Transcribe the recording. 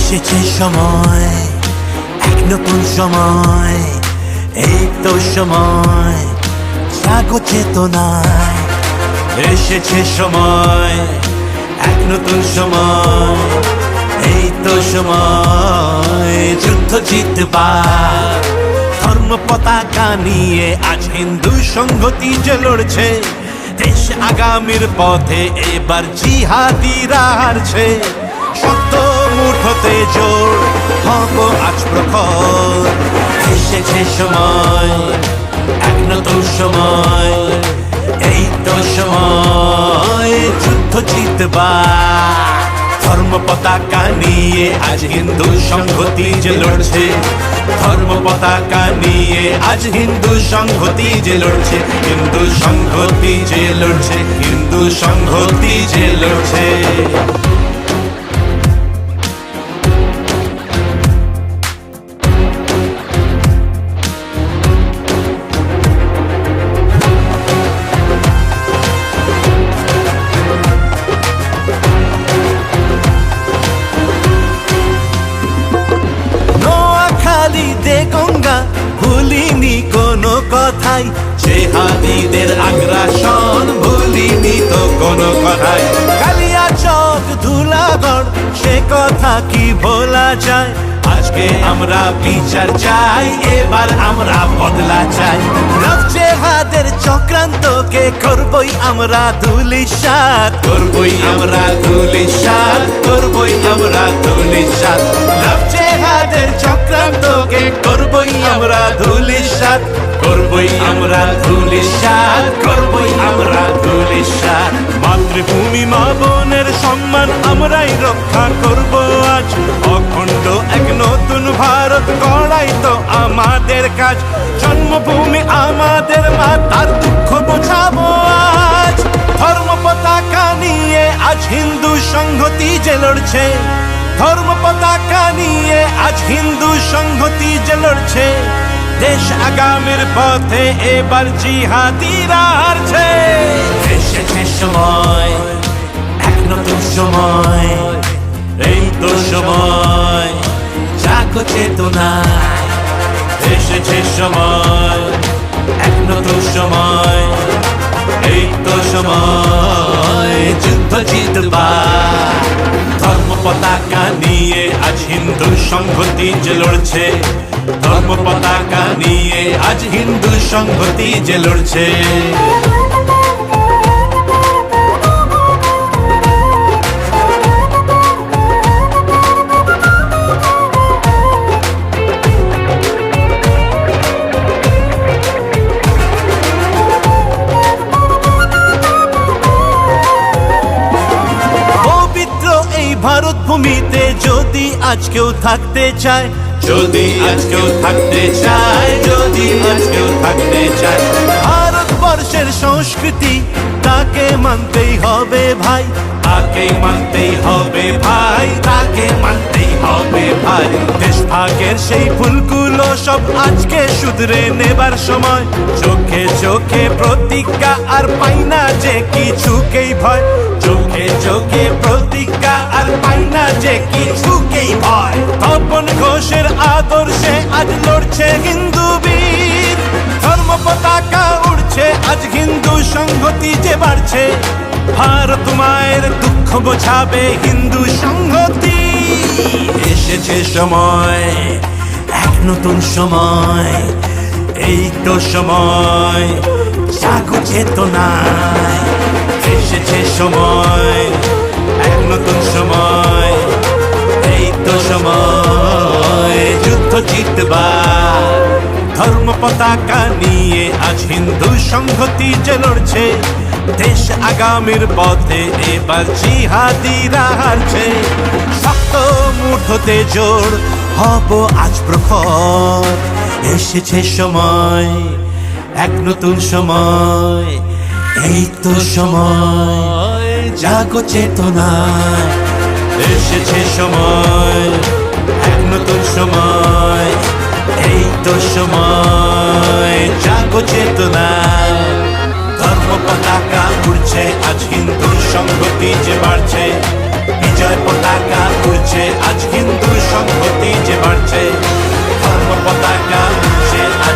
এসেছে সময়, এক নতুন সময়, এই তো সময়, জাগো চেতনায়। এসেছে সময়, এক নতুন সময়, এই তো সময়, যুদ্ধ জিতবার। ধর্ম পতাকা নিয়ে আজ হিন্দু সংহতি যে লড়ছে, দেশ আগামীর পথে এবার জিহাদিরা হারছে। শক্ত মুঠোতে জোর হব আজ প্রখর। এসেছে সময়, এক নতুন সময়, এই তো সময়, যুদ্ধ জিতবার। ধর্ম পতাকা নিয়ে আজ হিন্দু সংহতি যে লড়ছে, ধর্ম পতাকা নিয়ে আজ হিন্দু সংহতি যে লড়ছে, হিন্দু সংহতি যে লড়ছে, হিন্দু সংহতি যে লড়ছে। গঙ্গা ভুলিনি কোনো কথাই, জেহাদীদের আগ্রাসন ভুলিনি তো কোনো কথাই। কালিয়াচক ধুলাগড় সে কথা কি ভোলা যায়? আজকে আমরা বিচার চাই, এবার আমরা বদলা চাই। জেহাদের চক্রান্তকে করবই আমরা ধুলিসাৎ, করবই আমরা ধুলিসাৎ, করবই আমরা ধুলিসাৎ। জেহাদের চক্রান্তকে করবই আমরা ধুলিসাৎ, করবই আমরা ধুলিসাৎ, করবই আমরা ধুলিসাৎ। মাতৃভূমি মা বোনের সম্মান আমরাই রক্ষা করব আজ। অখণ্ড এক নতুন ভারত গড়াই তো আমাদের কাজ। জন্মভূমি আমাদের মা, তার দুঃখ বোঝাবো আজ। ধর্ম পতাকা নিয়ে আজ হিন্দু সংহতি যে লড়ছে, ধর্ম পতাকা নিয়ে আজ হিন্দু সংহতি যে লড়ছে। দেশ আগামীর পথে এবার জিহাদিরা হারছে। এসেছে সময়, এক নতুন সময়, এই তো সময়, জাগো চেতনায়। এসেছে সময়, এক নতুন সময়, এই তো সময়, যুদ্ধ জিতবার। ধর্ম পতাকা নিয়ে আজ হিন্দু সংহতি যে লড়ছে, ধর্ম পতাকা নিয়ে আজ হিন্দু সংহতি যে লড়ছে। ভারত ভূমিতে যদি আজ কেউ থাকতে চায়, যদি আজ কেউ থাকতে চায়, যদি আজ কেউ থাকতে চায়, ভারতবর্ষের সংস্কৃতি তাকে মানতেই হবে ভাই, তাকে মানতেই হবে ভাই, তাকে মানতেই হবে ভাই। দেশ ভাগের সেই ভুলগুলো সব আজকে শুধরে নেবার সময়। চোখে চোখে প্রতিজ্ঞা আর পাই না যে কিছুকেই ভয়, চোখে চোখে প্রতিজ্ঞা আর পাই না যে কিছুকেই ভয়। তপন ঘোষের আদর্শে আজ লড়ছে হিন্দু বীর, ধর্ম পতাকা উড়ছে আজ হিন্দু সংহতি যে বাড়ছে। ভারত মায়ের দুঃখ বোঝাবে হিন্দু সংহতি। এসেছে সময়, এক নতুন সময়, এই তো সময়, জাগো চেতনায়। এসেছে সময়, এক নতুন সময়, এই তো সময়, যুদ্ধ জিতবার। ধর্ম পতাকা নিয়ে আজ হিন্দু সংহতি যে লড়ছে, দেশ আগামীর পথে এবার জিহাদিরা হারছে। শক্ত মুঠোতে জোর হব আজ প্রখর। এসেছে সময়, এক নতুন সময়, এই তো সময়, জাগো চেতনায়। এসেছে সময়, এক নতুন সময়, এই তো সময়, জাগো চেতনায়। ধর্ম পতাকা উড়ছে আজ হিন্দু সংহতি যে বাড়ছে। বিজয় পতাকা উড়ছে আজ, হিন্দুর সংহতি যে বাড়ছে, ধর্ম পতাকা উড়ছে আজ।